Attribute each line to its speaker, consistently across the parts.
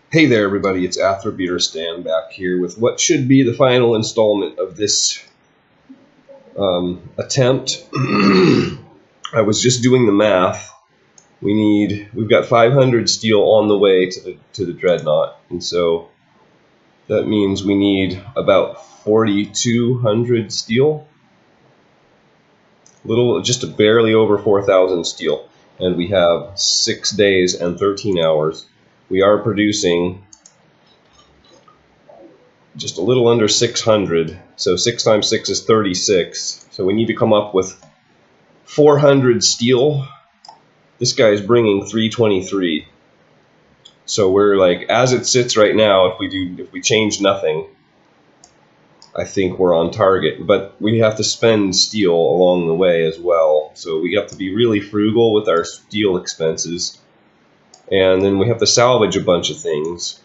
Speaker 1: Hey there everybody, it's Stan back here with what should be the final installment of this attempt. I was just doing the math. We've got 500 steel on the way to the dreadnought, and so that means we need about 4,200 steel. Just barely over 4,000 steel, and we have 6 days and 13 hours. We are producing just a little under 600, so 6 times 6 is 36, so we need to come up with 400 steel. This guy's bringing 323, so we're like, as it sits right now, if we change nothing, I think we're on target, but we have to spend steel along the way as well, so we have to be really frugal with our steel expenses, and then we have to salvage a bunch of things,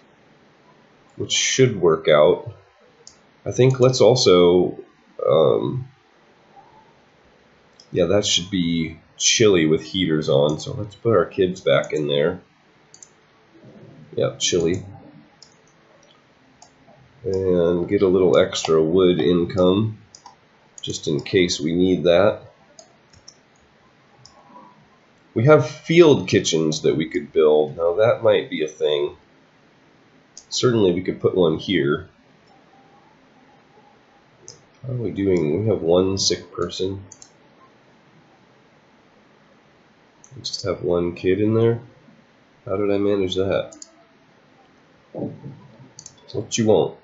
Speaker 1: which should work out. I think let's also, yeah, that should be chilly with heaters on, so let's put our kids back in there. Yep, chilly. And get a little extra wood income, just in case we need that. We have field kitchens that we could build. Now that might be a thing. Certainly we could put one here. How are we doing? We have one sick person. We just have one kid in there. How did I manage that? That's what you want.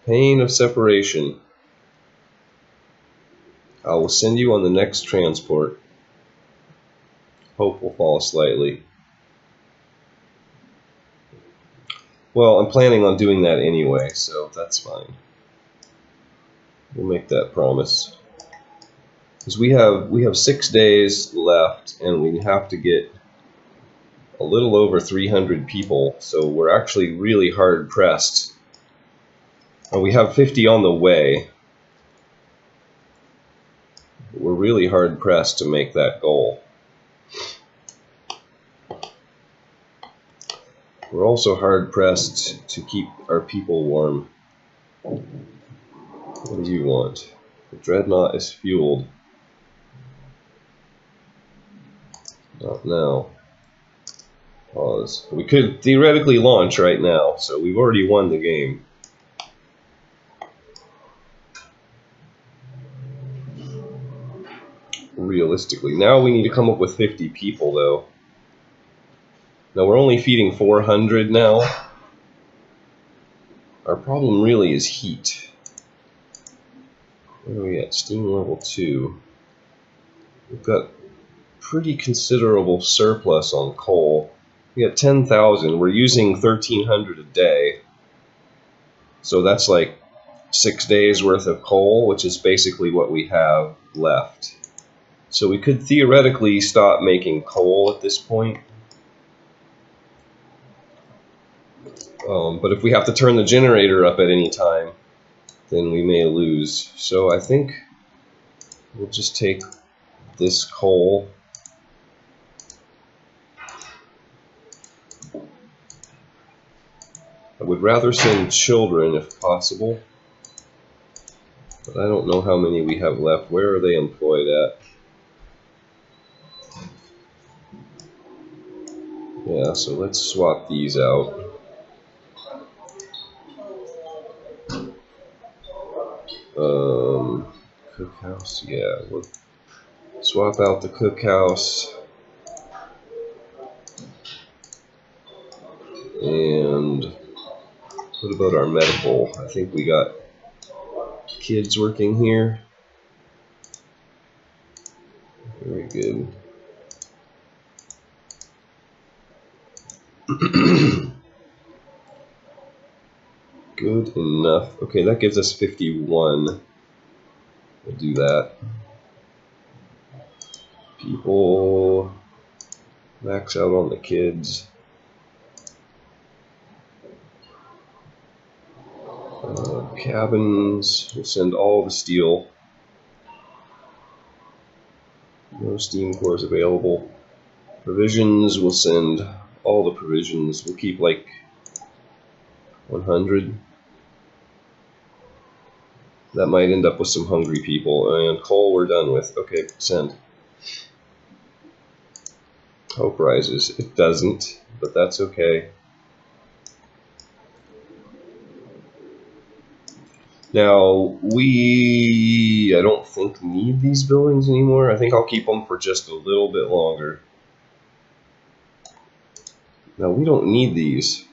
Speaker 1: Pain of separation. I will send you on the next transport. Hope will fall slightly. Well, I'm planning on doing that anyway, so that's fine. We'll make that promise. Because we have 6 days left, and we have to get a little over 300 people, so we're actually really hard pressed. And we have 50 on the way. We're really hard pressed to make that goal. We're also hard pressed to keep our people warm. What do you want? The dreadnought is fueled. Not now. Pause. We could theoretically launch right now, so we've already won the game. Realistically. Now we need to come up with 50 people, though. Now we're only feeding 400 now. Our problem really is heat. Where are we at? Steam level 2. We've got pretty considerable surplus on coal. We got 10,000. We're using 1,300 a day. So that's like 6 days worth of coal, which is basically what we have left. So we could theoretically stop making coal at this point. But if we have to turn the generator up at any time, then we may lose. So I think we'll just take this coal. I would rather send children if possible, but I don't know how many we have left. Where are they employed at? Yeah, so let's swap these out. Cookhouse, yeah, we'll swap out the cookhouse. And what about our medical? I think we got kids working here. Very good. Good enough. Okay, that gives us 51. We'll do that. People, max out on the kids. Cabins, we'll send all the steel. No steam cores available. Provisions, we'll send all the provisions. We'll keep like 100. That might end up with some hungry people. And coal we're done with. Okay, send. Hope rises. It doesn't, but that's okay. Now, I don't think need these buildings anymore. I think I'll keep them for just a little bit longer. Now, we don't need these.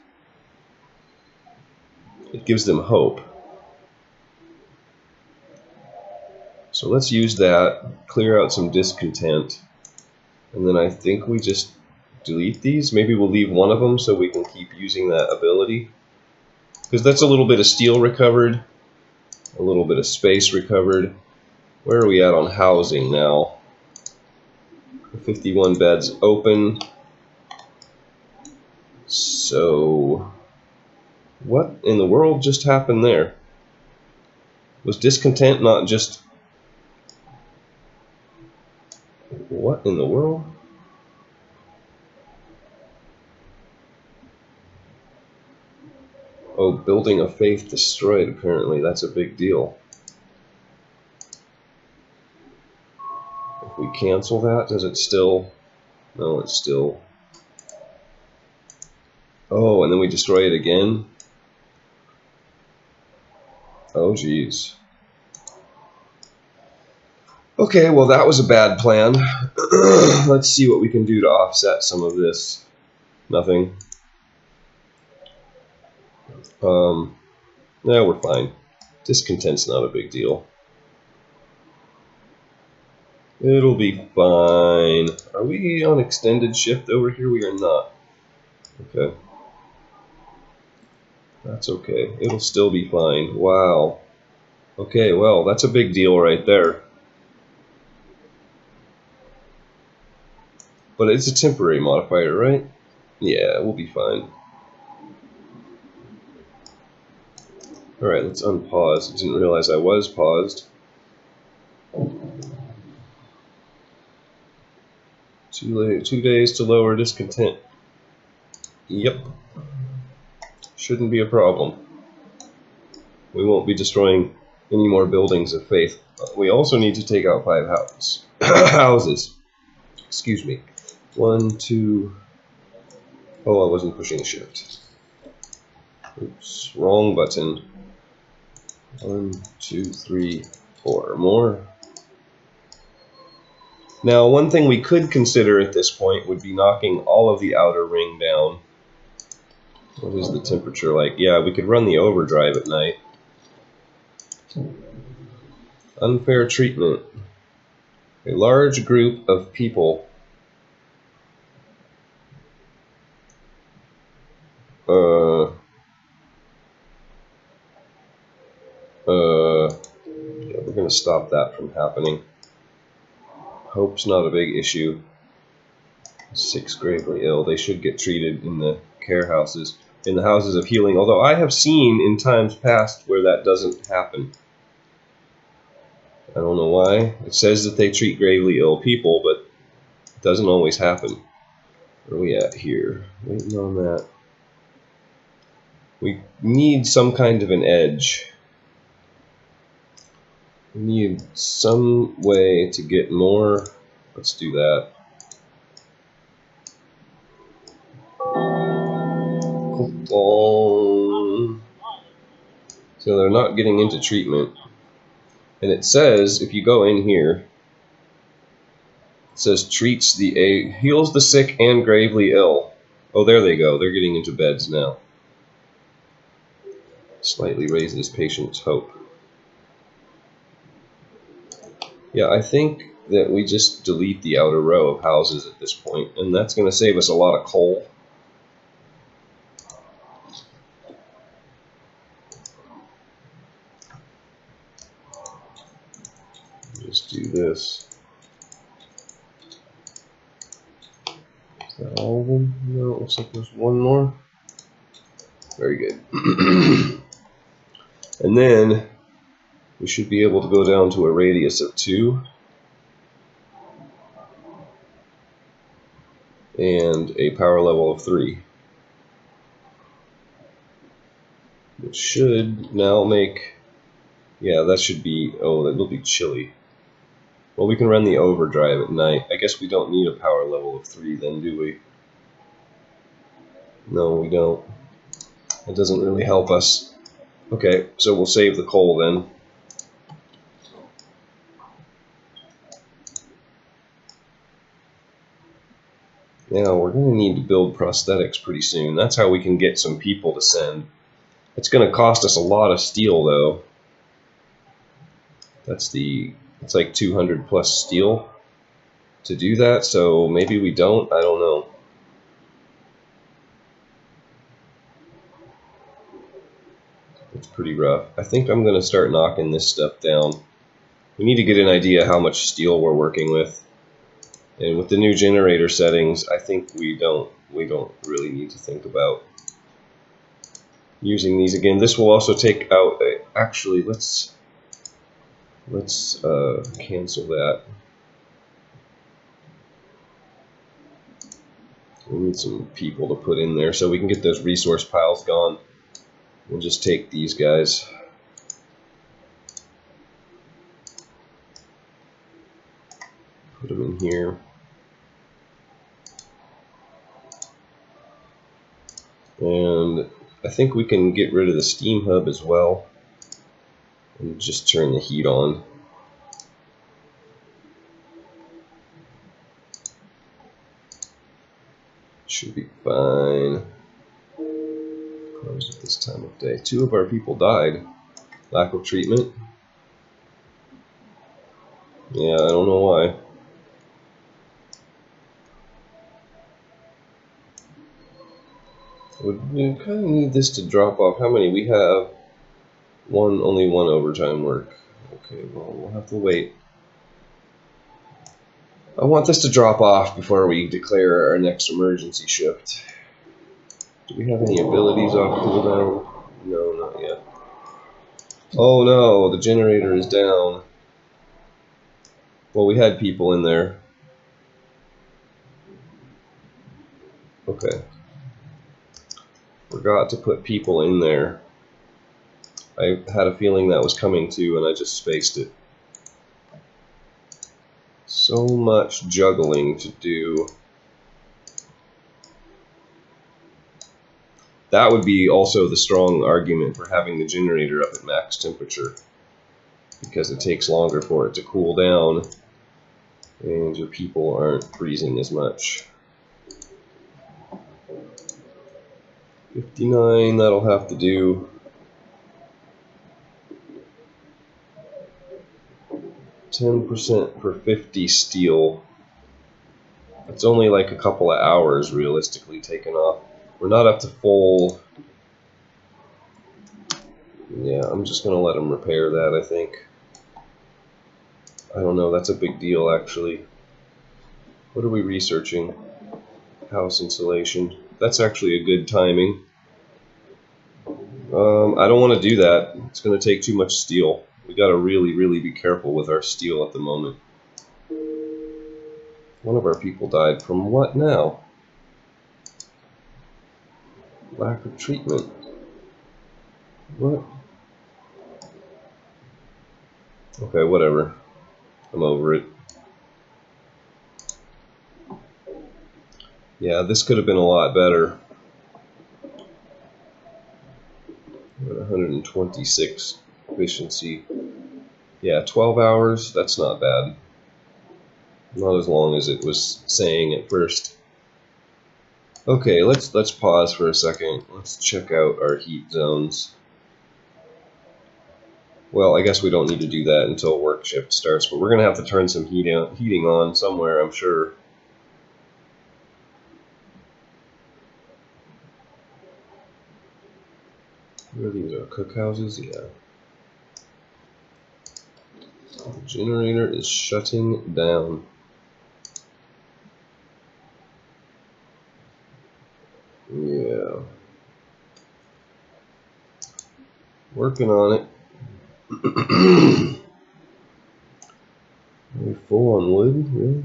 Speaker 1: It gives them hope. So let's use that, clear out some discontent, and then I think we just delete these. Maybe we'll leave one of them so we can keep using that ability. Because that's a little bit of steel recovered, a little bit of space recovered. Where are we at on housing now? 51 beds open. So, what in the world just happened there? Was discontent not just... What in the world? Oh, building of faith destroyed, apparently. That's a big deal. If we cancel that, does it still... No, it's still... Oh, and then we destroy it again? Oh, geez. Okay, well that was a bad plan. Let's see what we can do to offset some of this. Nothing. Yeah, we're fine. Discontent's not a big deal. It'll be fine. Are we on extended shift over here? We are not. Okay. That's okay. It'll still be fine. Wow. Okay, well, that's a big deal right there. But it's a temporary modifier, right? Yeah, we'll be fine. Alright, let's unpause. I didn't realize I was paused. 2 days to lower discontent. Yep. Shouldn't be a problem. We won't be destroying any more buildings of faith. We also need to take out 5 houses. Excuse me. 1, 2... Oh, I wasn't pushing shift. Oops, wrong button. 1, 2, 3, 4 more. Now, one thing we could consider at this point would be knocking all of the outer ring down. What is the temperature like? Yeah, we could run the overdrive at night. Unfair treatment. A large group of people yeah, we're going to stop that from happening. Hope's not a big issue. 6 gravely ill. They should get treated in the care houses, in the houses of healing, although I have seen in times past where that doesn't happen. I don't know why. It says that they treat gravely ill people, but it doesn't always happen. Where are we at here? Waiting on that. We need some kind of an edge. We need some way to get more. Let's do that. So they're not getting into treatment. And it says, if you go in here, it says heals the sick and gravely ill. Oh, there they go. They're getting into beds now. Slightly raises patient's hope. Yeah, I think that we just delete the outer row of houses at this point, and that's going to save us a lot of coal. Just do this. Is that all of them? No, it looks like there's one more. Very good. And then we should be able to go down to a radius of 2. And a power level of 3. It should now make, yeah, that should be, oh, that will be chilly. Well, we can run the overdrive at night. I guess we don't need a power level of 3 then, do we? No, we don't. It doesn't really help us. Okay, so we'll save the coal then. Now, we're going to need to build prosthetics pretty soon. That's how we can get some people to send. It's going to cost us a lot of steel, though. It's like 200 plus steel to do that, so maybe we don't, I don't know. It's pretty rough. I think I'm going to start knocking this stuff down. We need to get an idea how much steel we're working with. And with the new generator settings, I think we don't really need to think about using these again. This will also take out actually let's cancel that. We need some people to put in there so we can get those resource piles gone. We'll just take these guys. Put them in here. And I think we can get rid of the steam hub as well and just turn the heat on. Should be fine. Close at this time of day. 2 of our people died. Lack of treatment. Yeah, I don't know why. We kind of need this to drop off. How many? We have only one overtime work. Okay, well, we'll have to wait. I want this to drop off before we declare our next emergency shift. Do we have any abilities off cooldown? No, not yet. Oh no, the generator is down. Well, we had people in there. Okay. Forgot to put people in there. I had a feeling that was coming too, and I just spaced it. So much juggling to do. That would be also the strong argument for having the generator up at max temperature, because it takes longer for it to cool down, and your people aren't freezing as much. 59, that'll have to do. 10% per 50 steel. It's only like a couple of hours realistically taken off. We're not up to full. Yeah, I'm just going to let them repair that, I think. I don't know, that's a big deal actually. What are we researching? House insulation. That's actually a good timing. I don't want to do that. It's going to take too much steel. We got to really be careful with our steel at the moment. One of our people died from what now? Lack of treatment. What? Okay, whatever. I'm over it. Yeah, this could have been a lot better. We're at 126 efficiency. Yeah, 12 hours, that's not bad. Not as long as it was saying at first. Okay, let's pause for a second. Let's check out our heat zones. Well, I guess we don't need to do that until work shift starts, but we're going to have to turn some heating on somewhere, I'm sure. Where are these? Are cookhouses? Yeah. The generator is shutting down. Yeah. Working on it. Are we full on wood? Really?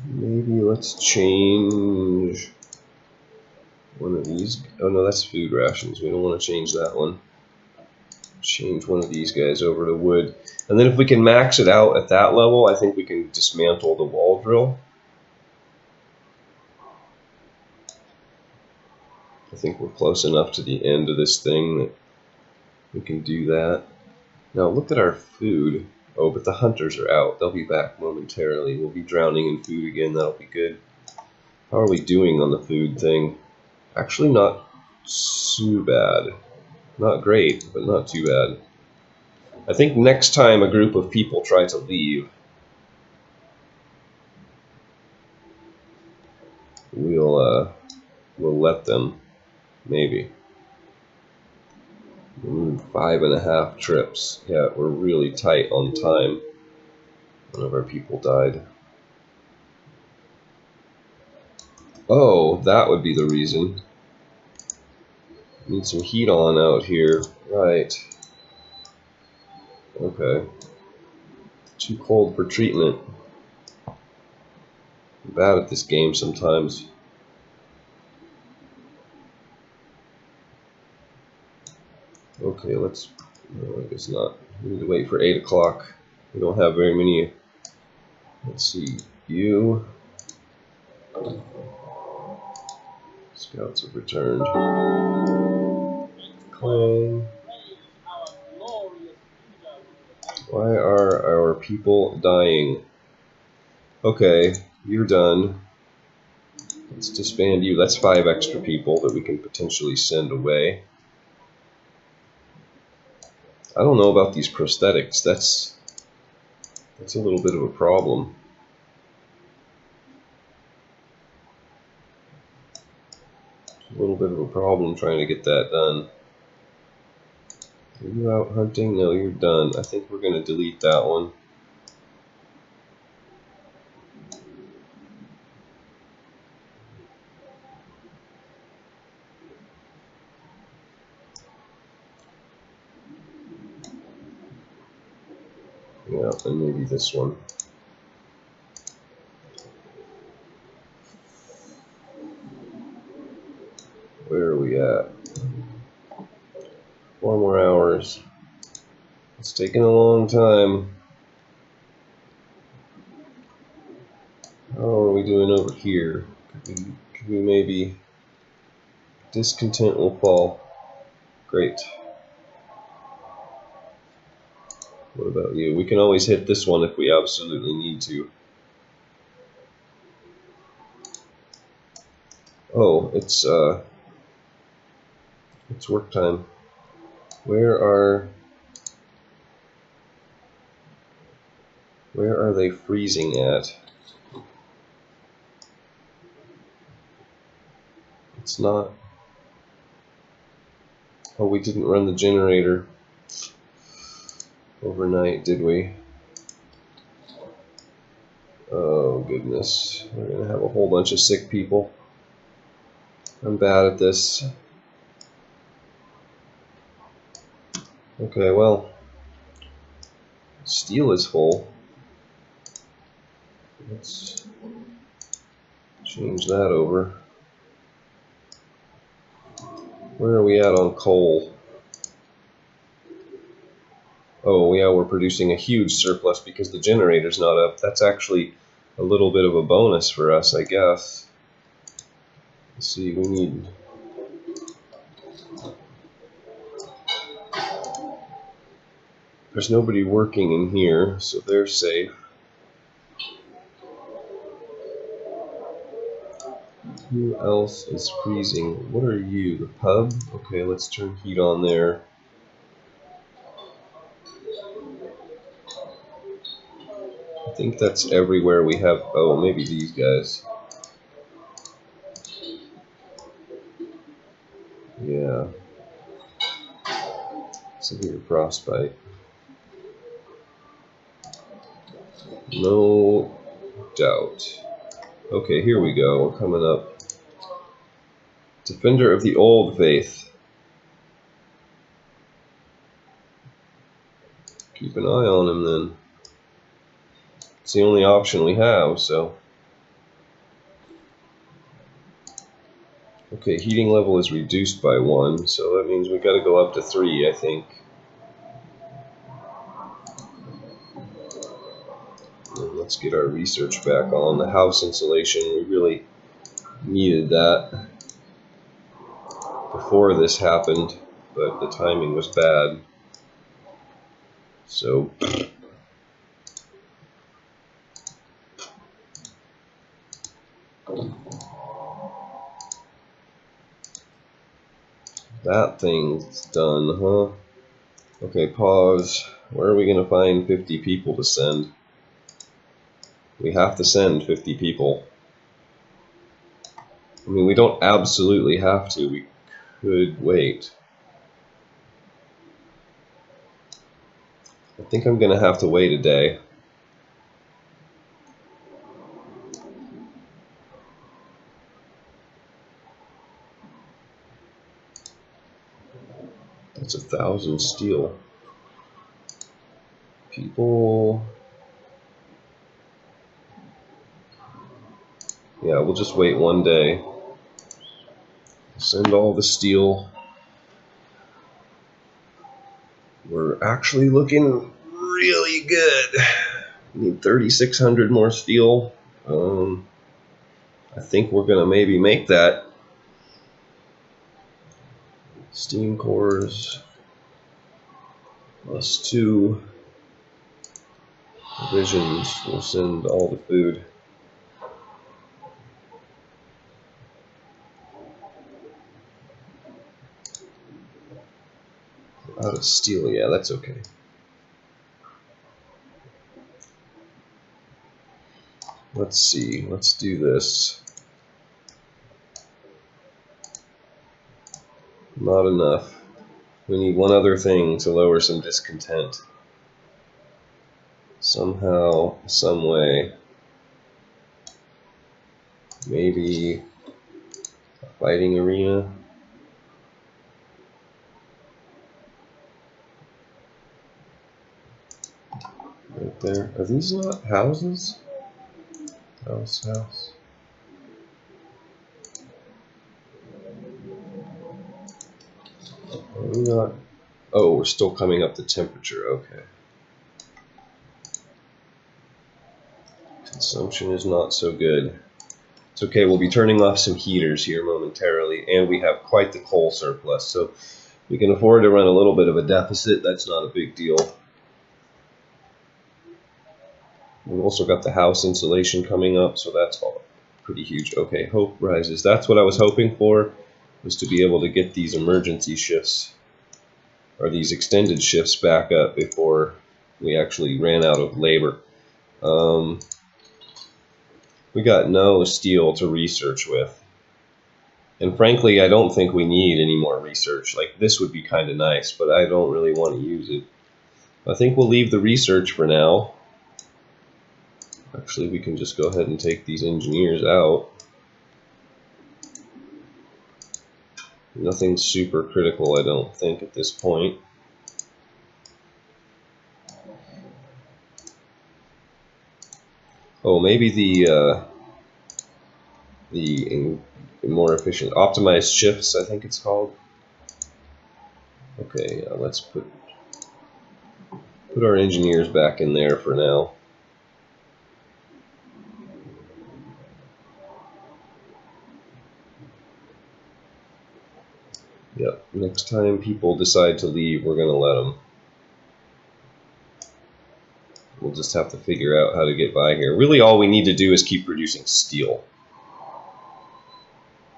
Speaker 1: Maybe let's change one of these. Oh no, that's food rations. We don't want to change that one. Change one of these guys over to wood. And then if we can max it out at that level, I think we can dismantle the wall drill. I think we're close enough to the end of this thing that we can do that. Now look at our food. Oh, but the hunters are out. They'll be back momentarily. We'll be drowning in food again. That'll be good. How are we doing on the food thing? Actually not too bad. Not great, but not too bad. I think next time a group of people try to leave, we'll let them. Maybe. 5.5 trips. Yeah, we're really tight on time. One of our people died. Oh, that would be the reason. Need some heat on out here. Right. Okay. Too cold for treatment. I'm bad at this game sometimes. Okay, let's... No, I guess not. We need to wait for 8 o'clock. We don't have very many... Let's see. You... Scouts have returned. Claim. Why are our people dying? Okay, you're done. Let's disband you. That's 5 extra people that we can potentially send away. I don't know about these prosthetics. That's a little bit of a problem. A little bit of a problem trying to get that done. Are you out hunting? No, you're done. I think we're going to delete that one. Yeah, and maybe this one. Where are we at? 4 more hours. It's taking a long time. How are we doing over here? Could we maybe... Discontent will fall. Great. What about you? We can always hit this one if we absolutely need to. Oh, it's work time. Where are they freezing at? It's not. Oh, we didn't run the generator overnight, did we? Oh goodness, we're gonna have a whole bunch of sick people. I'm bad at this. Okay, well, steel is full. Let's change that over. Where are we at on coal? Oh yeah, we're producing a huge surplus because the generator's not up. That's actually a little bit of a bonus for us, I guess. Let's see, we need... There's nobody working in here, so they're safe. Who else is freezing? What are you? The pub? Okay, let's turn heat on there. I think that's everywhere we have... Oh, maybe these guys. Yeah. Severe frostbite. No doubt. Okay, here we go. We're coming up. Defender of the Old Faith. Keep an eye on him then. It's the only option we have, so. Okay, heating level is reduced by 1, so that means we got to go up to 3, I think. And let's get our research back on. The house insulation, we really needed that before this happened, but the timing was bad. So that thing's done, huh? Okay, pause. Where are we going to find 50 people to send? We have to send 50 people. I mean, we don't absolutely have to. We could wait. I think I'm going to have to wait a day. That's 1,000 steel. People... Yeah, we'll just wait one day. Send all the steel. We're actually looking really good. We need 3,600 more steel. I think we're going to maybe make that. Steam cores +2. Provisions. We'll send all the food. Out of steel, yeah, that's okay. Let's see, let's do this. Not enough. We need one other thing to lower some discontent. Somehow, some way. Maybe a fighting arena. Right there. Are these not houses? House. Are we not? Oh, we're still coming up to temperature. Okay. Consumption is not so good. It's okay, we'll be turning off some heaters here momentarily, and we have quite the coal surplus, so we can afford to run a little bit of a deficit. That's not a big deal. We've also got the house insulation coming up, so that's all pretty huge. Okay, hope rises. That's what I was hoping for, was to be able to get these emergency shifts, or these extended shifts back up before we actually ran out of labor. We got no steel to research with. And frankly, I don't think we need any more research. Like, this would be kind of nice, but I don't really want to use it. I think we'll leave the research for now. Actually, we can just go ahead and take these engineers out. Nothing super critical, I don't think, at this point. Oh, maybe the more efficient optimized shifts, I think it's called. Okay, let's put our engineers back in there for now. Yep, next time people decide to leave, we're going to let them. We'll just have to figure out how to get by here. Really, all we need to do is keep producing steel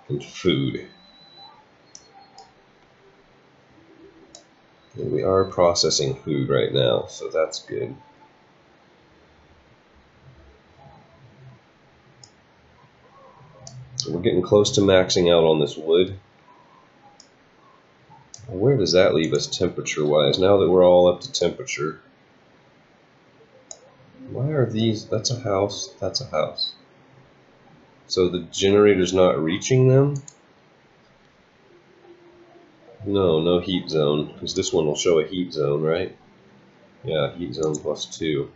Speaker 1: and food. And we are processing food right now, so that's good. So we're getting close to maxing out on this wood. Where does that leave us temperature-wise, now that we're all up to temperature? Why are these? That's a house. That's a house. So the generator's not reaching them? No, no heat zone, because this one will show a heat zone, right? Yeah, heat zone +2.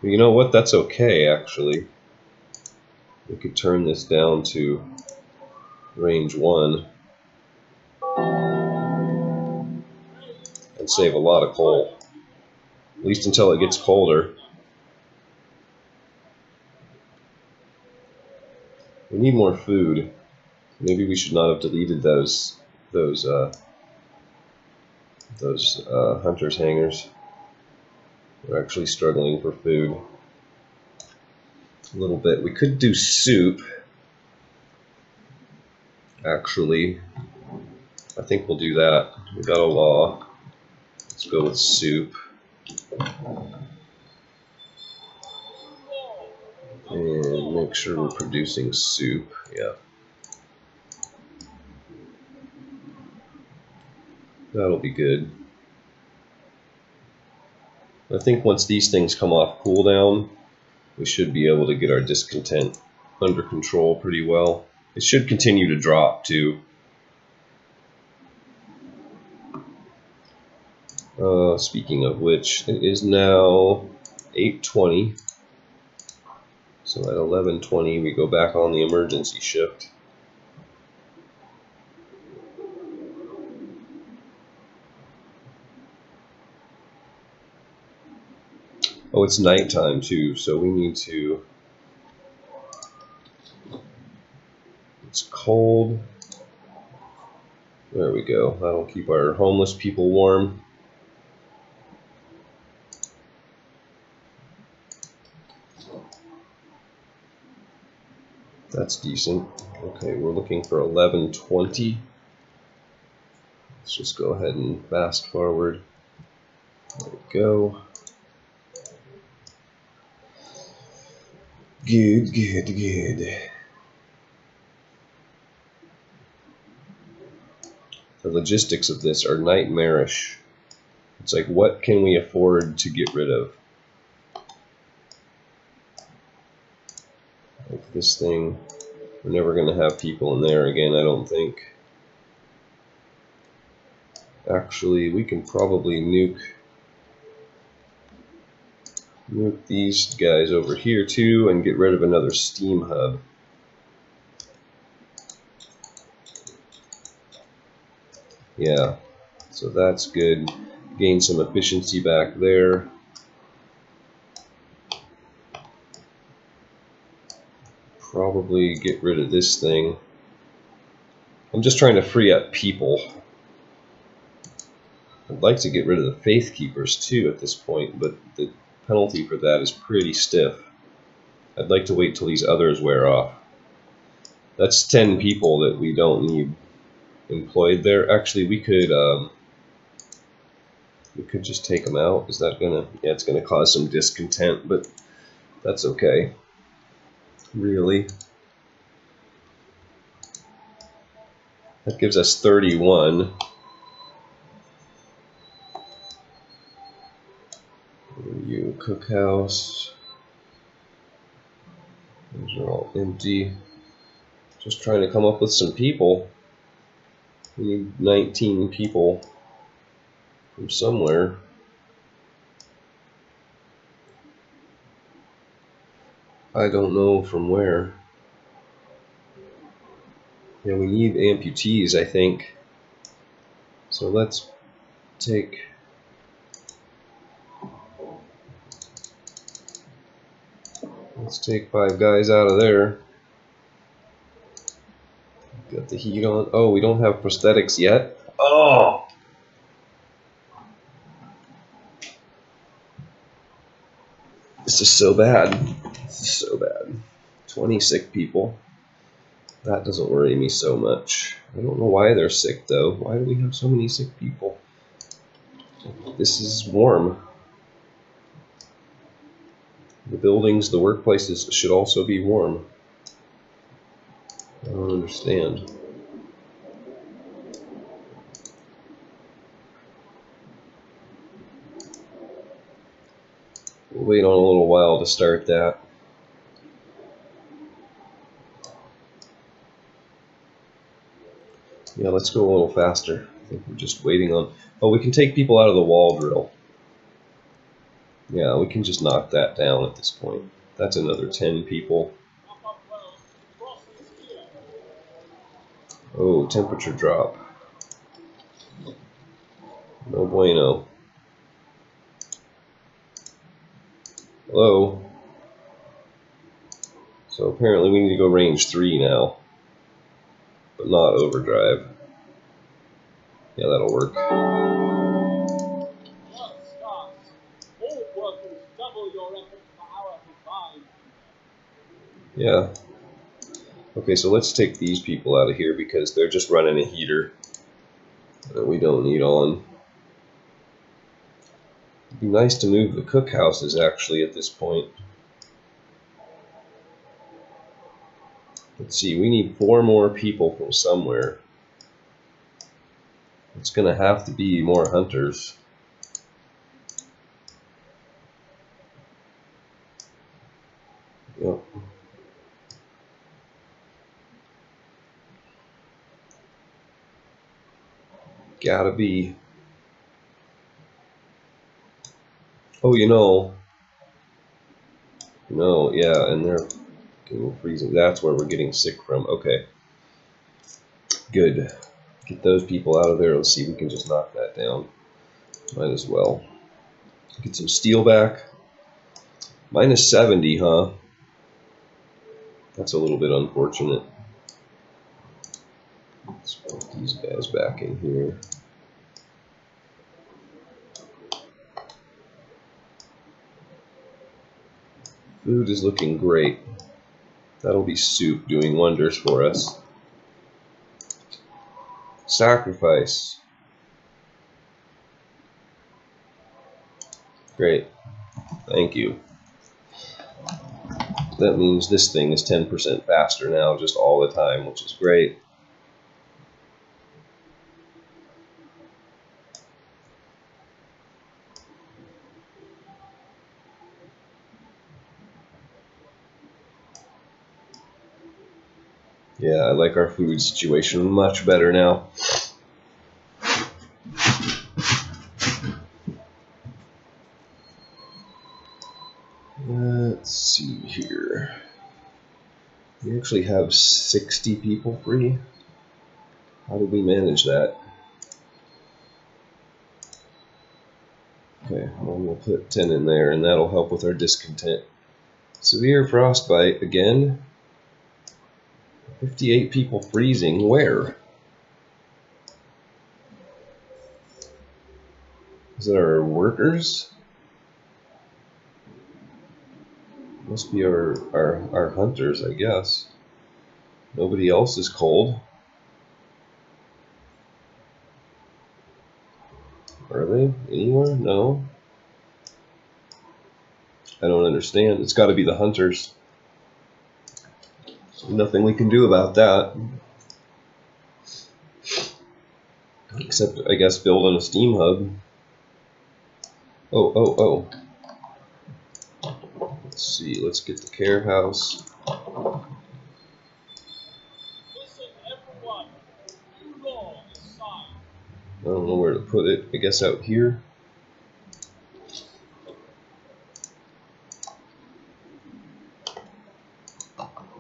Speaker 1: But you know what? That's okay, actually. We could turn this down to range 1 and save a lot of coal, at least until it gets colder. We need more food. Maybe we should not have deleted those hunters' hangars. We're actually struggling for food a little bit. We could do soup. Actually, I think we'll do that. We got a law. Let's go with soup. And make sure we're producing soup. Yeah. That'll be good. I think once these things come off cooldown, we should be able to get our discontent under control pretty well. It should continue to drop too. Speaking of which, it is now 8:20. So at 11:20 we go back on the emergency shift. Oh, it's nighttime too, so we need to... It's cold. There we go. That'll keep our homeless people warm. That's decent. Okay, we're looking for 11:20. Let's just go ahead and fast forward. There we go. Good, good, good. The logistics of this are nightmarish. It's like, what can we afford to get rid of? Like this thing, we're never going to have people in there again, I don't think. Actually, we can probably nuke these guys over here too and get rid of another steam hub. Yeah, so that's good. Gain some efficiency back there. Probably get rid of this thing. I'm just trying to free up people. I'd like to get rid of the Faith Keepers too at this point, but the penalty for that is pretty stiff. I'd like to wait till these others wear off. That's 10 people that we don't need employed there. Actually, we could just take them out. Is that gonna... Yeah, it's gonna cause some discontent, but that's okay. Really. That gives us 31. You cookhouse. Those are all empty. Just trying to come up with some people. We need 19 people from somewhere. I don't know from where. Yeah, we need amputees, I think. So let's take... Let's take 5 guys out of there. Got the heat on. Oh, we don't have prosthetics yet. Oh! This is so bad. This is so bad. 20 sick people. That doesn't worry me so much. I don't know why they're sick though. Why do we have so many sick people? This is warm. The buildings, the workplaces should also be warm. I don't understand. We'll wait on a little while to start that. Yeah, let's go a little faster. I think we're just waiting on... Oh, we can take people out of the wall drill. Yeah, we can just knock that down at this point. That's another 10 people. Oh, temperature drop. No bueno. Hello? So apparently we need to go range 3 now. But not overdrive. Yeah, that'll work. Yeah. Okay, so let's take these people out of here because they're just running a heater that we don't need on. It'd be nice to move the cookhouses actually at this point. Let's see, we need 4 more people from somewhere. It's gonna have to be more hunters. Yep. Gotta be. Oh, yeah, and they're getting freezing. That's where we're getting sick from. Okay. Good. Get those people out of there. Let's see if we can just knock that down. Might as well. Get some steel back. Minus 70, huh? That's a little bit unfortunate. Let's put these guys back in here. Food is looking great. That'll be soup doing wonders for us. Sacrifice. Great. Thank you. That means this thing is 10% faster now, just all the time, which is great. Yeah, I like our food situation much better now. Let's see here. We actually have 60 people free. How did we manage that? Okay, well, we'll put 10 in there, and that'll help with our discontent. Severe frostbite again. 58 people freezing. Where? Is it our workers? Must be our hunters, I guess. Nobody else is cold. Are they anywhere? No. I don't understand. It's got to be the hunters. Nothing we can do about that. Except, I guess, building a steam hub. Oh. Let's see. Let's get the care house. I don't know where to put it. I guess out here.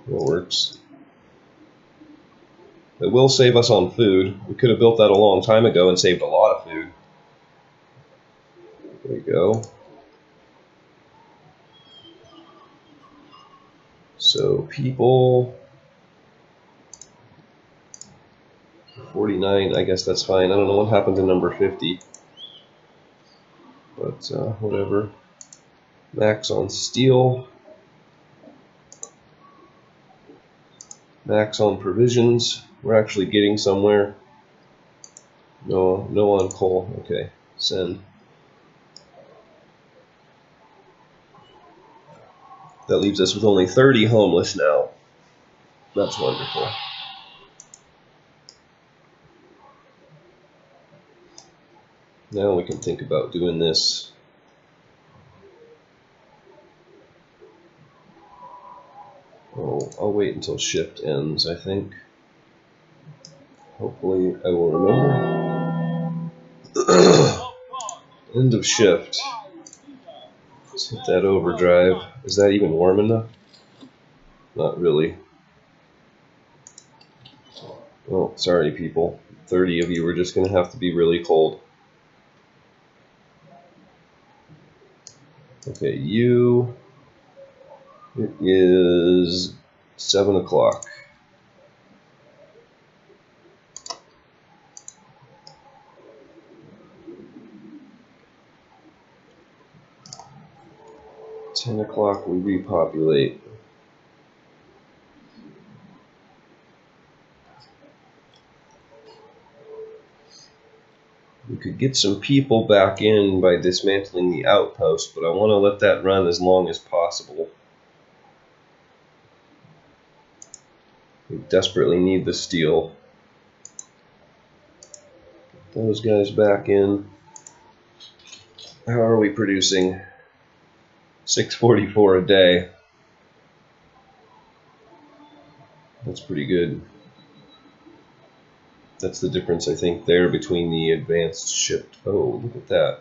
Speaker 1: That works. It will save us on food. We could have built that a long time ago and saved a lot of food. There we go. So people 49, I guess that's fine. I don't know what happened to number 50. But whatever. Max on steel. Max on provisions. We're actually getting somewhere. No on coal. Okay, send. That leaves us with only 30 homeless now. That's wonderful. Now we can think about doing this. Oh, I'll wait until shift ends, I think. Hopefully I will remember. End of shift. Let's hit that overdrive. Is that even warm enough? Not really. Oh, sorry people. 30 of you are just going to have to be really cold. Okay, you... It is 7 o'clock. $10 o'clock, we repopulate. We could get some people back in by dismantling the outpost, but I want to let that run as long as possible. We desperately need the steel. Get those guys back in. How are we producing? 644 a day. That's pretty good. That's the difference, I think, there between the advanced shipped. Oh, look at that.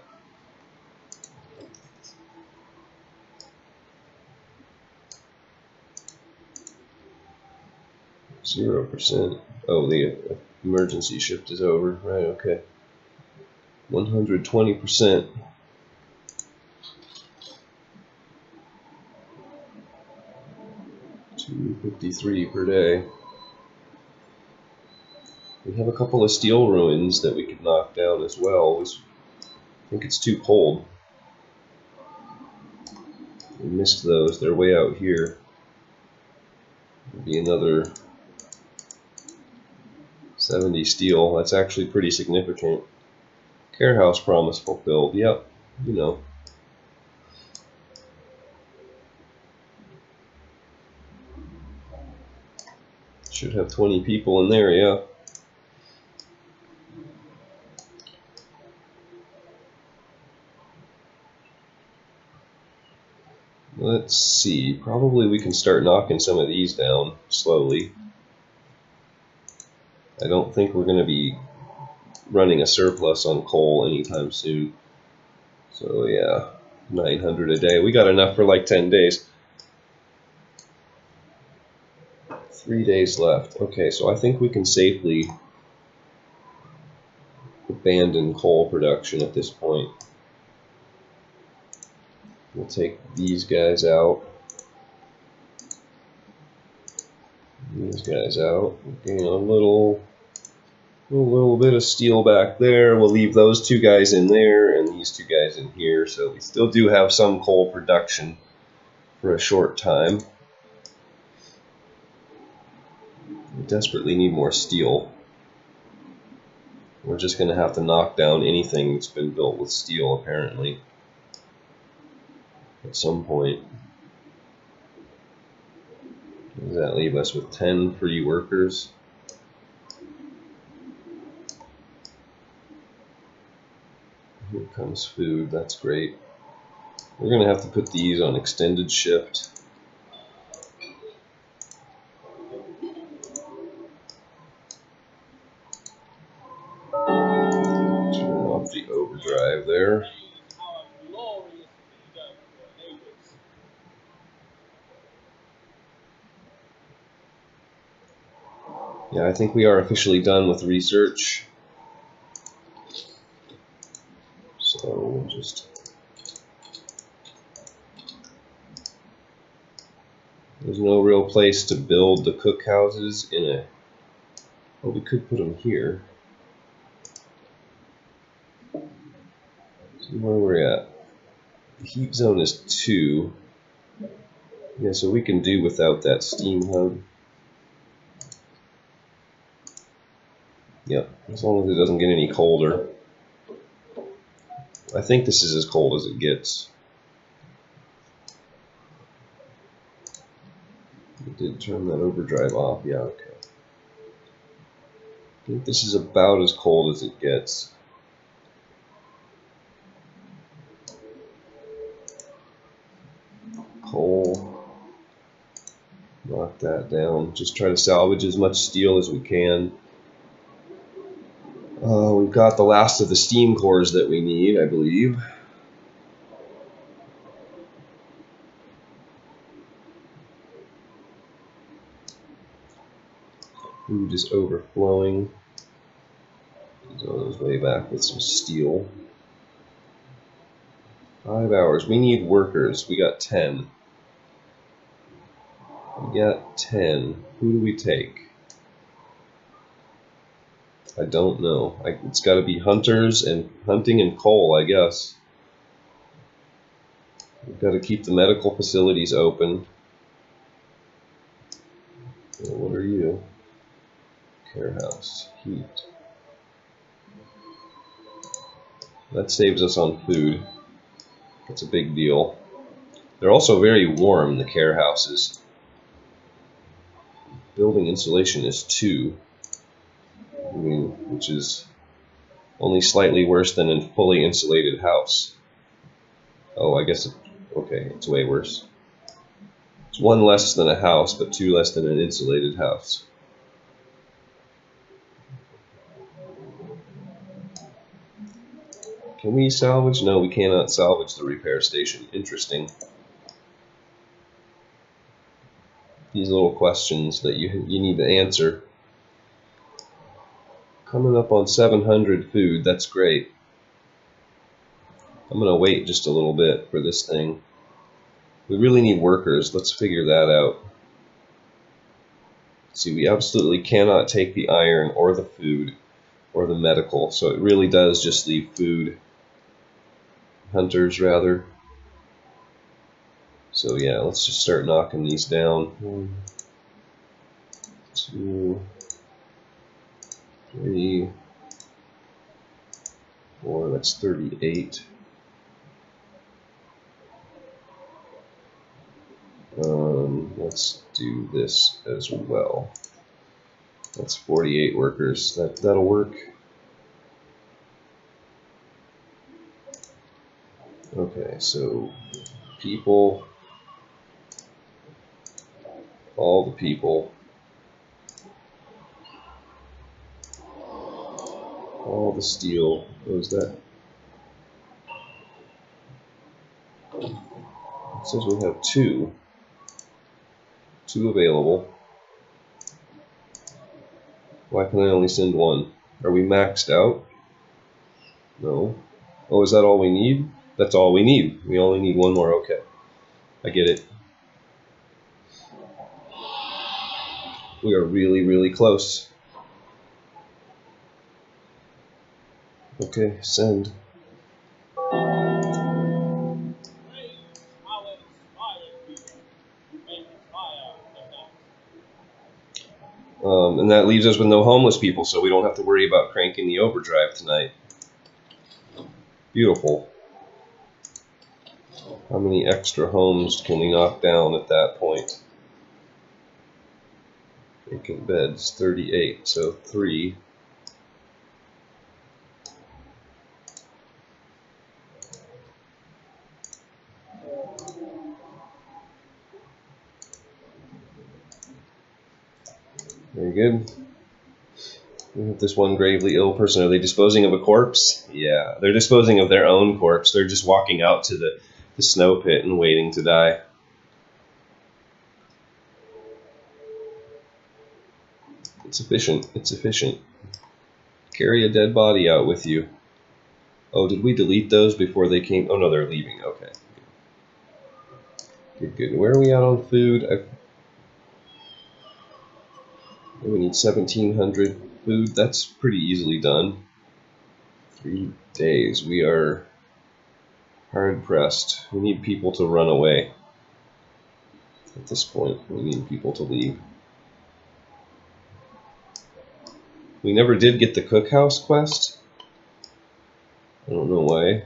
Speaker 1: %. Oh, the emergency shift is over. Right, okay. 120%. $253 per day. We have a couple of steel ruins that we could knock down as well. I think it's too cold. We missed those. They're way out here. There'll be another 70 steel. That's actually pretty significant. Care house promise fulfilled. Yep, you know. Should have 20 people in there, yeah. Let's see. Probably we can start knocking some of these down slowly. I don't think we're going to be running a surplus on coal anytime soon. So yeah, 900 a day. We got enough for like 10 days. 3 days left. Okay, so I think we can safely abandon coal production at this point. We'll take these guys out. These guys out. Gain a little bit of steel back there. We'll leave those two guys in there and these two guys in here. So we still do have some coal production for a short time. We desperately need more steel. We're just going to have to knock down anything that's been built with steel, apparently, at some point. Does that leave us with 10 free workers? Here comes food. That's great. We're going to have to put these on extended shift. Turn off the overdrive there. Yeah, I think we are officially done with research. So we'll just... There's no real place to build the cookhouses in a... Well, we could put them here. See where we're at. The heat zone is 2. Yeah, so we can do without that steam hub. Yep, as long as it doesn't get any colder. I think this is as cold as it gets. I did turn that overdrive off, yeah, okay. I think this is about as cold as it gets. Coal. Knock that down. Just try to salvage as much steel as we can. We've got the last of the steam cores that we need, I believe. Food is overflowing. He's on his way back with some steel. 5 hours. We need workers. We got 10. We got 10. Who do we take? I don't know. It's got to be hunters and hunting and coal, I guess. We've got to keep the medical facilities open. What are you? Care house. Heat. That saves us on food. That's a big deal. They're also very warm, the care houses. Building insulation is 2. Which is only slightly worse than a fully insulated house. Oh, I guess, okay, it's way worse. It's 1 less than a house, but 2 less than an insulated house. Can we salvage? No, we cannot salvage the repair station. Interesting. These little questions that you need to answer. Coming up on 700 food, that's great. I'm gonna wait just a little bit for this thing. We really need workers, let's figure that out. See, we absolutely cannot take the iron or the food or the medical, so it really does just leave food. Hunters, rather. So yeah, let's just start knocking these down. 1, 2, 3, 4, that's 38. Let's do this as well. That's 48 workers. That'll work. Okay, so people, all the people, all the steel. What was that? It says we have 2 available. Why can I only send 1? Are we maxed out? No. Oh, is that all we need? That's all we need. We only need 1 more. Okay. I get it. We are really, really close. Okay, send. And that leaves us with no homeless people, so we don't have to worry about cranking the overdrive tonight. Beautiful. How many extra homes can we knock down at that point? Vacant beds, 38, so 3. Very good. We have this one gravely ill person. Are they disposing of a corpse? Yeah, they're disposing of their own corpse. They're just walking out to the snow pit and waiting to die. It's efficient. It's efficient. Carry a dead body out with you. Oh, did we delete those before they came? Oh, no, they're leaving. Okay. Good, good. Where are we at on food? We need 1,700 food. That's pretty easily done. 3 days. We are hard pressed. We need people to run away. At this point, we need people to leave. We never did get the cookhouse quest. I don't know why.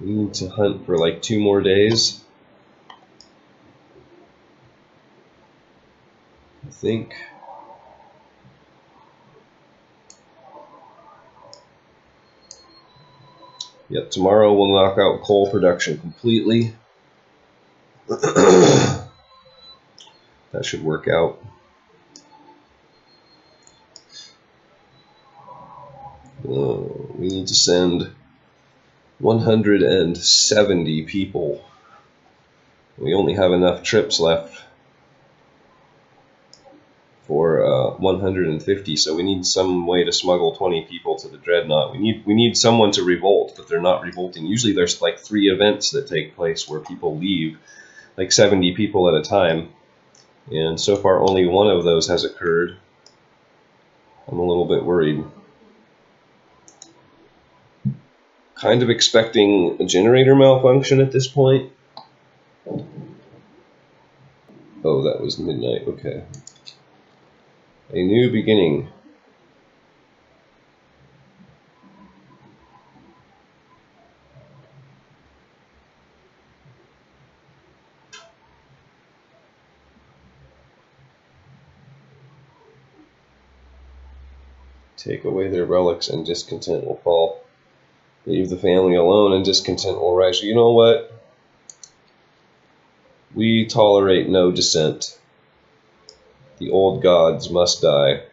Speaker 1: We need to hunt for like 2 more days. I think. Yep, tomorrow we'll knock out coal production completely. That should work out. We need to send 170 people We only have enough trips left for 150, so we need some way to smuggle 20 people to the Dreadnought. We need someone to revolt, but they're not revolting. Usually there's like 3 events that take place where people leave, like 70 people at a time, and so far only one of those has occurred. I'm a little bit worried. Kind of expecting a generator malfunction at this point. Oh, that was midnight, okay. A new beginning. Take away their relics and discontent will fall. Leave the family alone and discontent will rise. You know what? We tolerate no dissent. The old gods must die.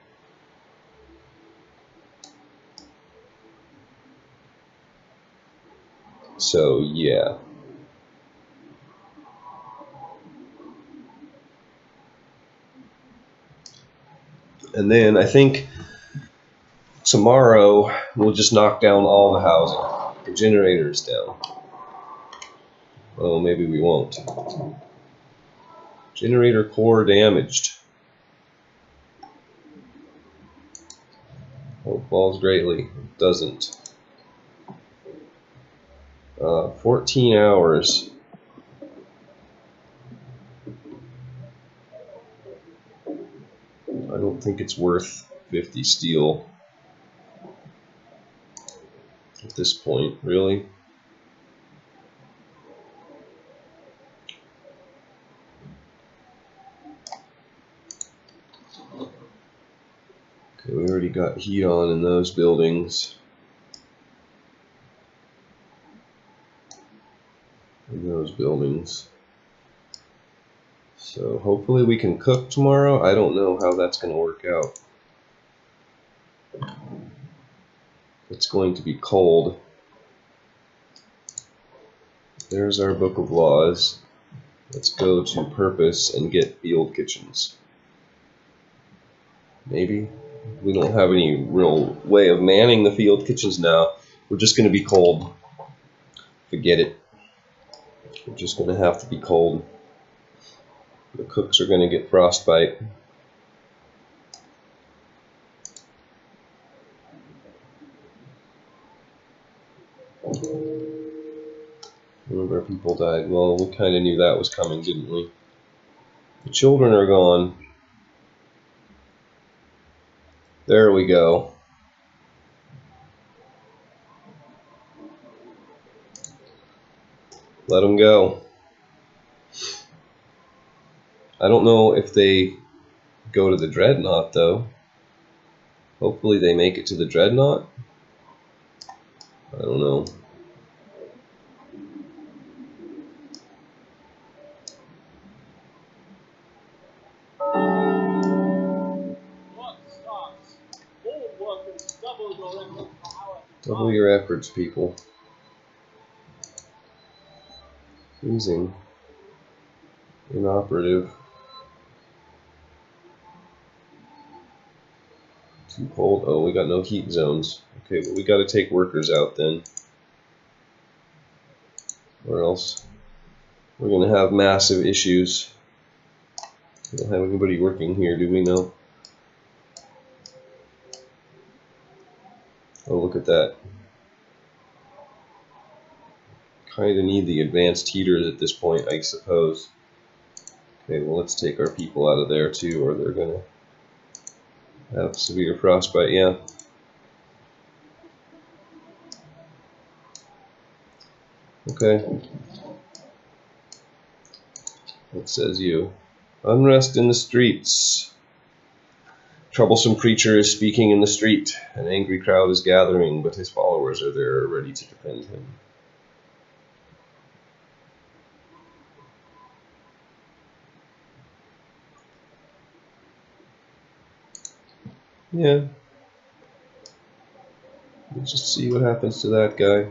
Speaker 1: So, yeah. And then I think tomorrow we'll just knock down all the housing. The generator's down. Oh, maybe we won't. Generator core damaged. Hope falls greatly. It doesn't. 14 hours. I don't think it's worth 50 steel at this point, really. Okay, we already got heat on in those buildings. So hopefully we can cook tomorrow. I don't know how that's going to work out. It's going to be cold. There's our book of laws. Let's go to purpose and get field kitchens. Maybe. We don't have any real way of manning the field kitchens now. We're just going to be cold. Forget it. We're just going to have to be cold. The cooks are going to get frostbite. Remember, people died. Well, we kind of knew that was coming, didn't we? The children are gone. There we go. Let them go. I don't know if they go to the Dreadnought, though. Hopefully they make it to the Dreadnought. I don't know. Double your efforts, people. Freezing. Inoperative. Too cold. Oh, we got no heat zones. Okay, but we got to take workers out then. Or else we're going to have massive issues. We don't have anybody working here, do we? No. Oh, look at that. Kind of need the advanced heaters at this point, I suppose. Okay, well, let's take our people out of there too, or they're going to have severe frostbite. Yeah. Okay. What says you? Unrest in the streets. Troublesome preacher is speaking in the street. An angry crowd is gathering, but his followers are there ready to defend him. Yeah. Let's just see what happens to that guy.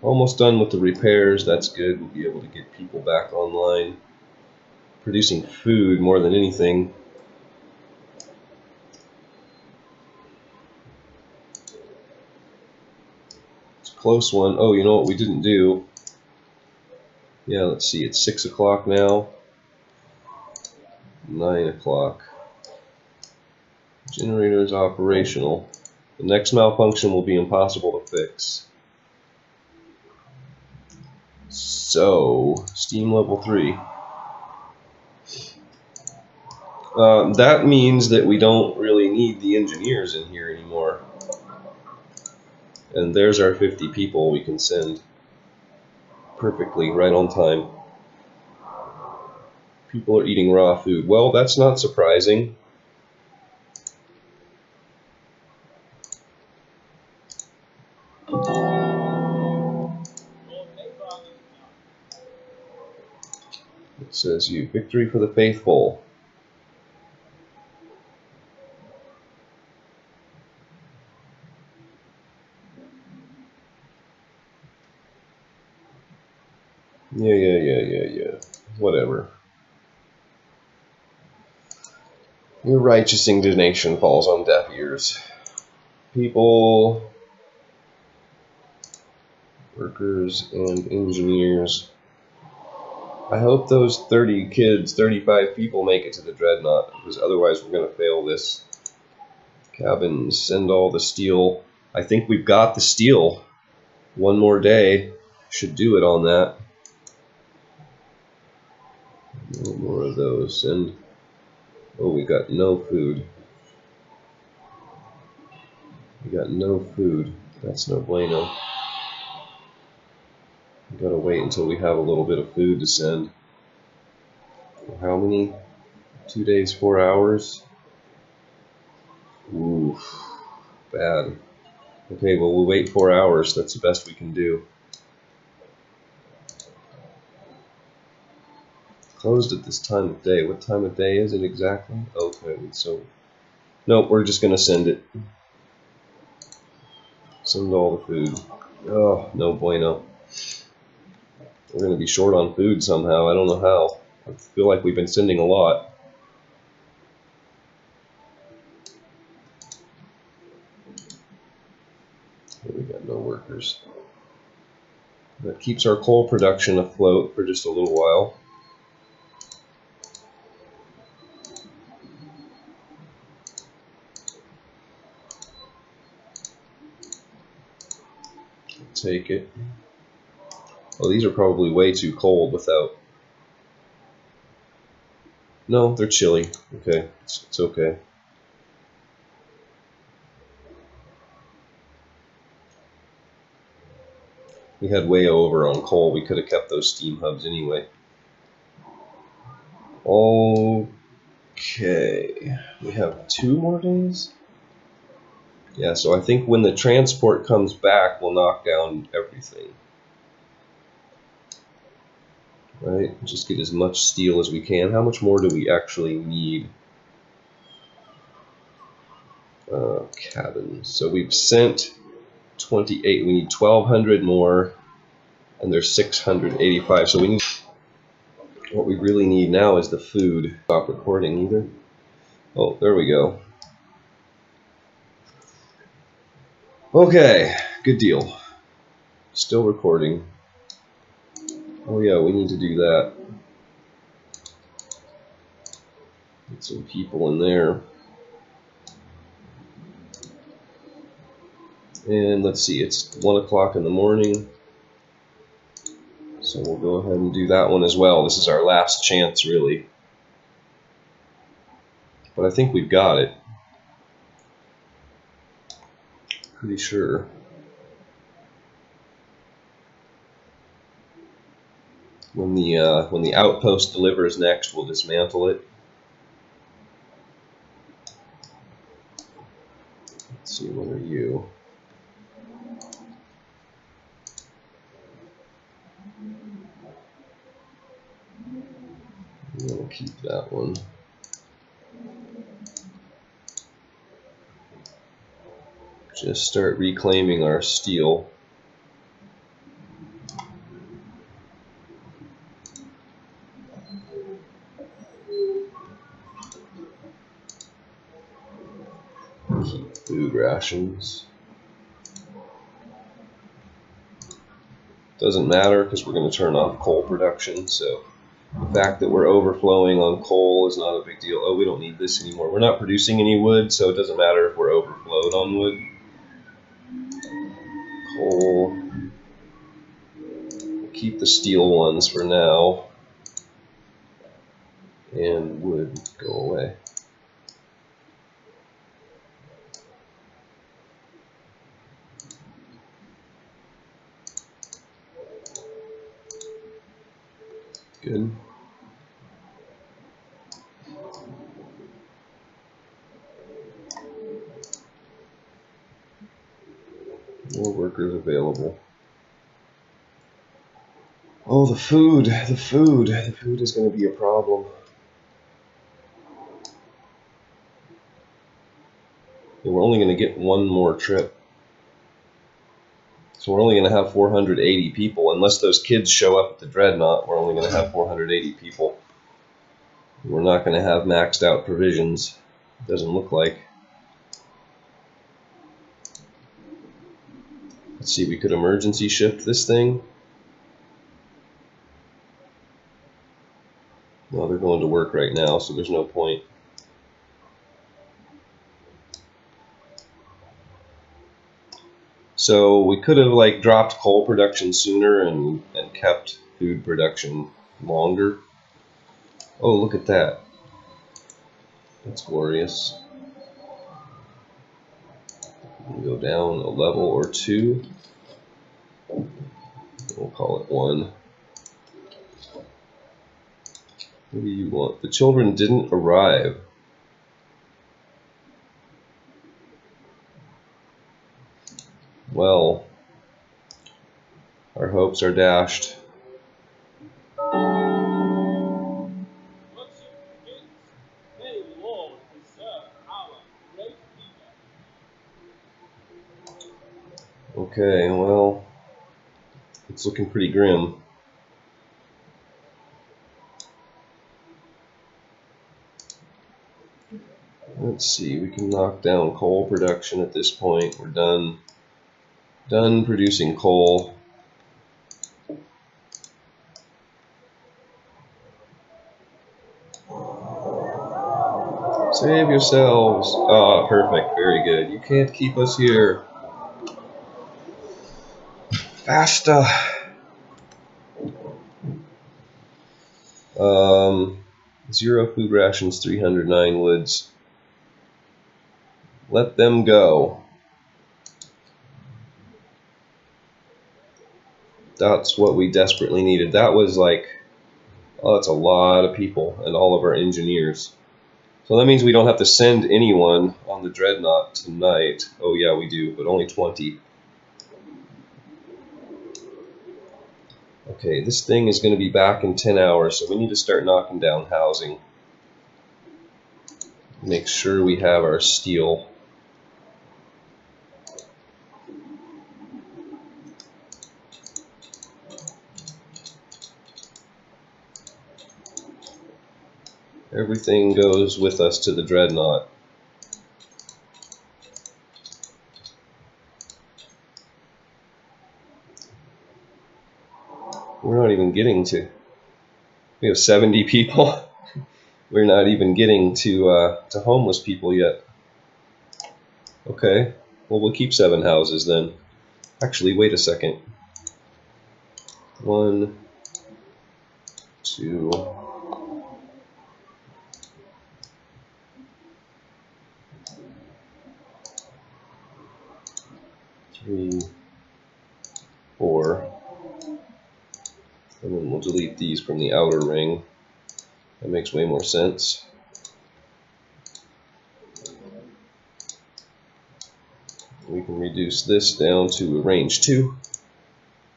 Speaker 1: Almost done with the repairs. That's good. We'll be able to get people back online. Producing food more than anything. It's a close one. Oh, you know what we didn't do? Yeah, let's see. It's 6 o'clock now. 9 o'clock. Generator is operational. The next malfunction will be impossible to fix. So, Steam level 3. That means that we don't really need the engineers in here anymore. And there's our 50 people we can send perfectly, right on time. People are eating raw food. Well, that's not surprising. It says you, victory for the faithful. Yeah. Whatever. Your righteous indignation falls on deaf ears. People, workers, and engineers. I hope those 30 kids, 35 people make it to the Dreadnought, because otherwise we're going to fail this. Cabins, send all the steel. I think we've got the steel. One more day should do it on that. No more of those. And oh, we got no food. We got no food. That's no bueno. We gotta wait until we have a little bit of food to send. How many? 2 days, 4 hours? Ooh, bad. Okay, well, we'll wait 4 hours. That's the best we can do. Closed at this time of day. What time of day is it exactly? Okay, so nope, we're just gonna send it. Send all the food. Oh, no bueno. We're gonna be short on food somehow. I don't know how. I feel like we've been sending a lot. Here we got no workers. That keeps our coal production afloat for just a little while. Take it. Oh, these are probably way too cold without... No, they're chilly. Okay, it's okay. We had way over on coal. We could have kept those steam hubs anyway. Okay. We have 2 more days? Yeah, so I think when the transport comes back, we'll knock down everything. Right? Just get as much steel as we can. How much more do we actually need? Cabins. So we've sent 28. We need 1,200 more, and there's 685. So we need... What we really need now is the food. Stop recording either. Oh, there we go. Okay, good deal. Still recording. Oh yeah, we need to do that. Get some people in there. And let's see, it's 1 o'clock in the morning. So we'll go ahead and do that one as well. This is our last chance, really. But I think we've got it. Pretty sure. When the outpost delivers next, we'll dismantle it. Let's see, what are you? We'll keep that one. Just start reclaiming our steel. Food rations. Doesn't matter because we're going to turn off coal production, so the fact that we're overflowing on coal is not a big deal. Oh, we don't need this anymore. We're not producing any wood, so it doesn't matter if we're overflowed on wood. Coal. We'll keep the steel ones for now. And wood go away. Good. More workers available. Oh, the food. The food is going to be a problem. And we're only going to get one more trip. So we're only going to have 480 people. Unless those kids show up at the Dreadnought, we're only going to have 480 people. We're not going to have maxed out provisions. Doesn't look like. Let's see, we could emergency shift this thing. Well, they're going to work right now, so there's no point. So we could have like dropped coal production sooner and kept food production longer. Oh, look at that. That's glorious. We'll go down a level or two. We'll call it 1. What do you want? The children didn't arrive. Well, our hopes are dashed. Okay, well, it's looking pretty grim. Let's see, we can knock down coal production at this point. We're done producing coal. Save yourselves. Ah, perfect, very good. You can't keep us here. Faster. 0 food rations, 309 woods. Let them go. That's what we desperately needed. That was like, oh, that's a lot of people and all of our engineers. So that means we don't have to send anyone on the Dreadnought tonight. Oh yeah, we do, but only 20. Okay, this thing is going to be back in 10 hours, so we need to start knocking down housing. Make sure we have our steel. Everything goes with us to the Dreadnought. We're not even getting to... We have 70 people. We're not even getting to homeless people yet. Okay, well we'll keep 7 houses then. Actually, wait a second. 1, 2... 3, 4, and then we'll delete these from the outer ring. That makes way more sense. We can reduce this down to range 2.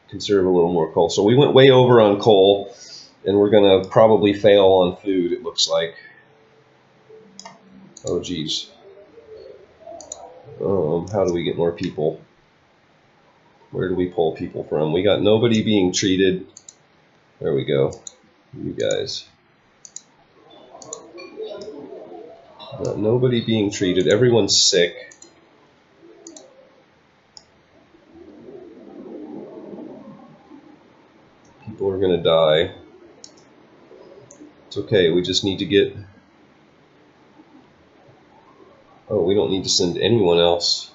Speaker 1: Conserve a little more coal. So we went way over on coal, and we're going to probably fail on food, it looks like. Oh, geez. How do we get more people? Where do we pull people from? We got nobody being treated. There we go. You guys. Got nobody being treated. Everyone's sick. It's okay, we just need to get... Oh, we don't need to send anyone else.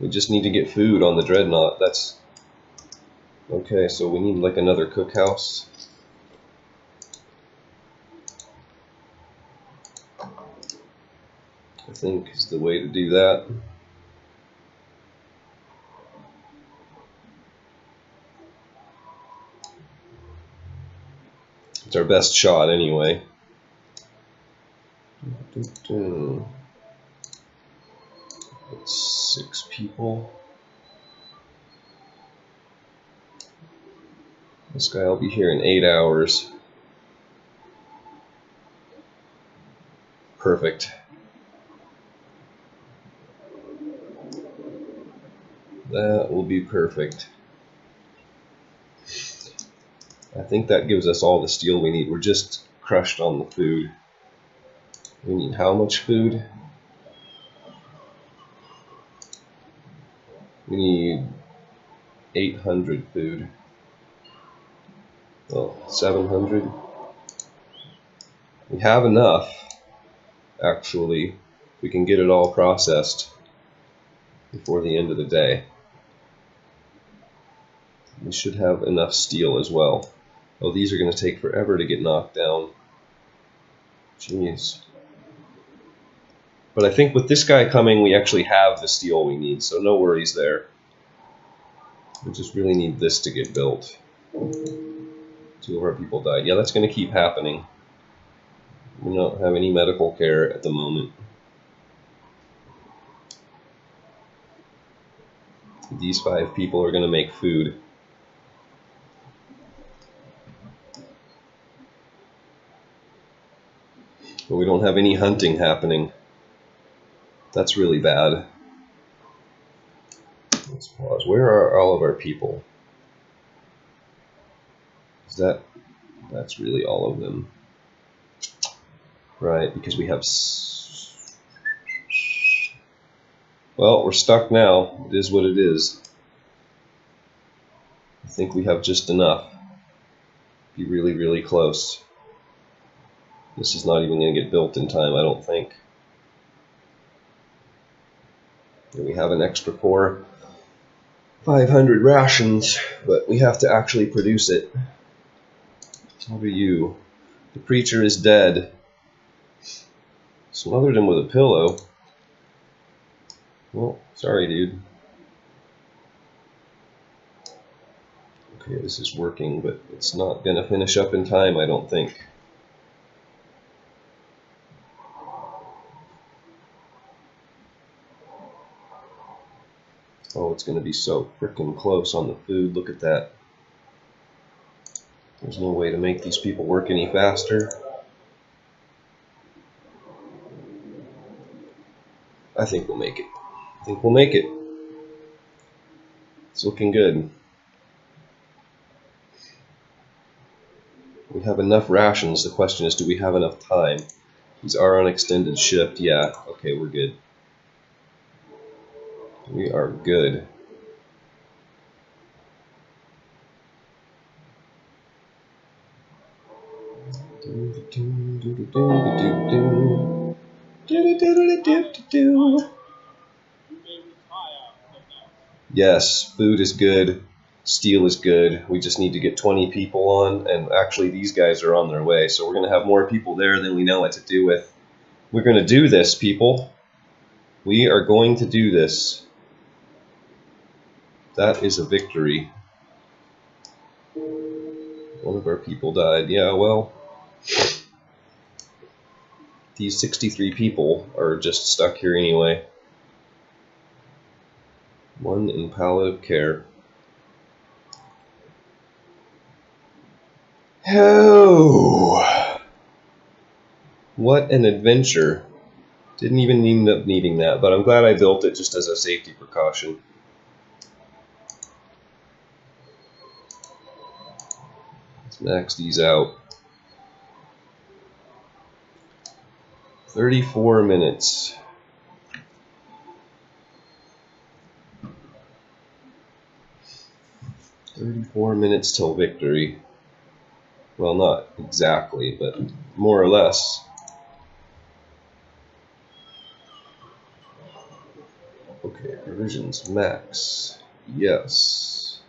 Speaker 1: We just need to get food on the Dreadnought. That's... Okay, so we need like another cookhouse. I think is the way to do that. It's our best shot anyway. It's 6 people. This guy will be here in 8 hours. Perfect. That will be perfect. I think that gives us all the steel we need. We're just crushed on the food. We need how much food? We need 800 food. Well, 700. We have enough, actually. We can get it all processed before the end of the day. We should have enough steel as well. Oh, these are going to take forever to get knocked down. Jeez. But I think with this guy coming, we actually have the steel we need, so no worries there. We just really need this to get built. 2 of our people died. Yeah, that's going to keep happening. We don't have any medical care at the moment. These 5 people are going to make food. But we don't have any hunting happening. That's really bad. Let's pause. Where are all of our people? Is that's really all of them. Right, because we have... Well, we're stuck now. It is what it is. I think we have just enough. Be really, really close. This is not even going to get built in time, I don't think. And we have an extra 500 rations, but we have to actually produce it. How are you? The preacher is dead. Smothered him with a pillow. Well, sorry, dude. Okay, this is working, but it's not going to finish up in time, I don't think. Oh, it's going to be so frickin' close on the food. Look at that. There's no way to make these people work any faster. I think we'll make it. I think we'll make it. It's looking good. We have enough rations. The question is, do we have enough time? These are on extended shift. Yeah, okay, we're good. We are good. Yes, food is good. Steel is good. We just need to get 20 people on, and actually these guys are on their way, so we're going to have more people there than we know what to do with. We're going to do this, people. We are going to do this. That is a victory. One of our people died. Yeah, well, these 63 people are just stuck here anyway. One in palliative care. Oh, what an adventure. Didn't even end up needing that, but I'm glad I built it just as a safety precaution. Let's max these out. 34 minutes. "34 minutes till victory." Well, not exactly, but more or less. Okay, provisions max. Yes.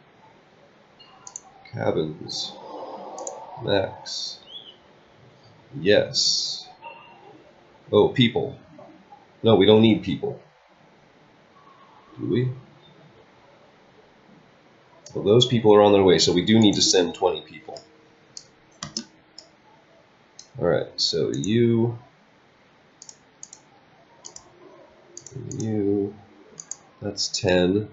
Speaker 1: Cabins max. Yes. Oh, people. No, we don't need people. Do we? Well, those people are on their way, so we do need to send 20 people. Alright, so you, that's 10.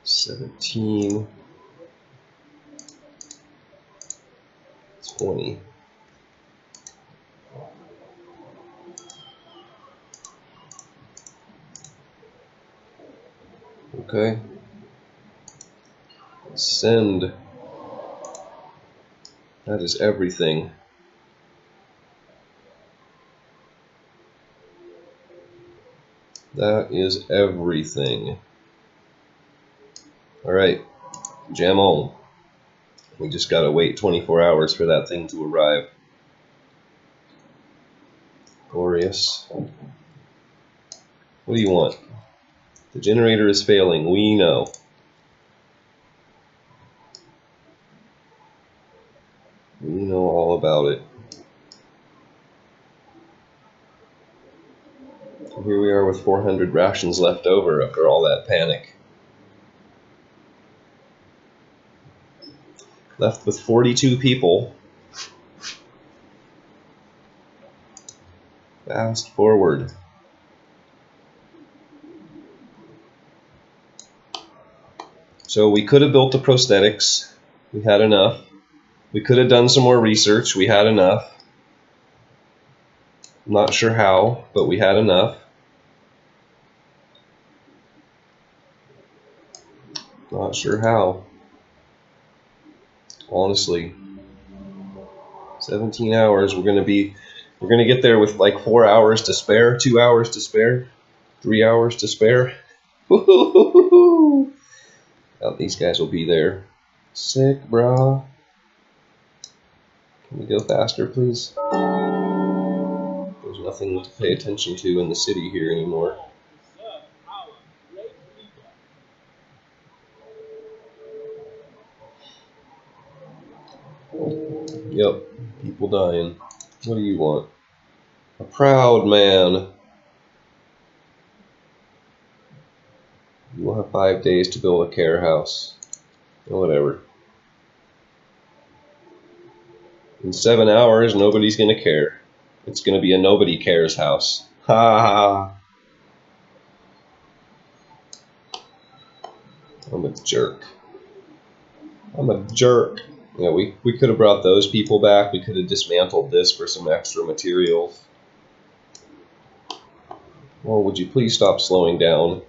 Speaker 1: $17, 20. Okay. Send. That is everything. That is everything. Alright, jam on. We just gotta wait 24 hours for that thing to arrive. Glorious. What do you want? The generator is failing, we know. We know all about it. So here we are with 400 rations left over after all that panic. Left with 42 people. Fast forward. So we could have built the prosthetics. We had enough. We could have done some more research. We had enough. I'm not sure how, but we had enough. Not sure how. Honestly. 17 hours. We're gonna get there with like 4 hours to spare, 2 hours to spare, 3 hours to spare. Woohoo! Oh, these guys will be there. Sick, brah. Can we go faster, please? There's nothing to pay attention to in the city here anymore. Yep, people dying. What do you want? A proud man. You will have 5 days to build a care house. Or whatever. In 7 hours, nobody's gonna care. It's gonna be a nobody cares house. Ha ha. I'm a jerk. I'm a jerk. Yeah, we could have brought those people back. We could have dismantled this for some extra materials. Well, would you please stop slowing down?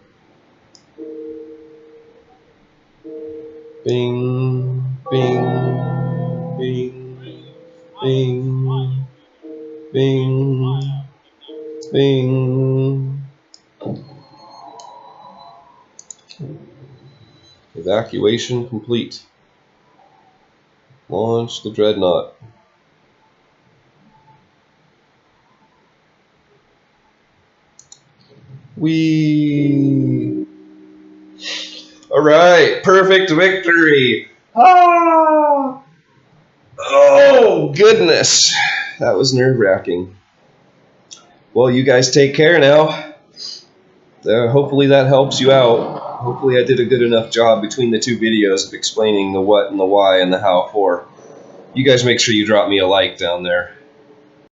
Speaker 1: Bing, bing, bing, bing, bing, bing. Evacuation complete. Launch the dreadnought. Whee! Alright, perfect victory! Ah! Oh, goodness. That was nerve-wracking. Well, you guys take care now. Hopefully that helps you out. Hopefully I did a good enough job between the 2 videos of explaining the what and the why and the how for. You guys make sure you drop me a like down there.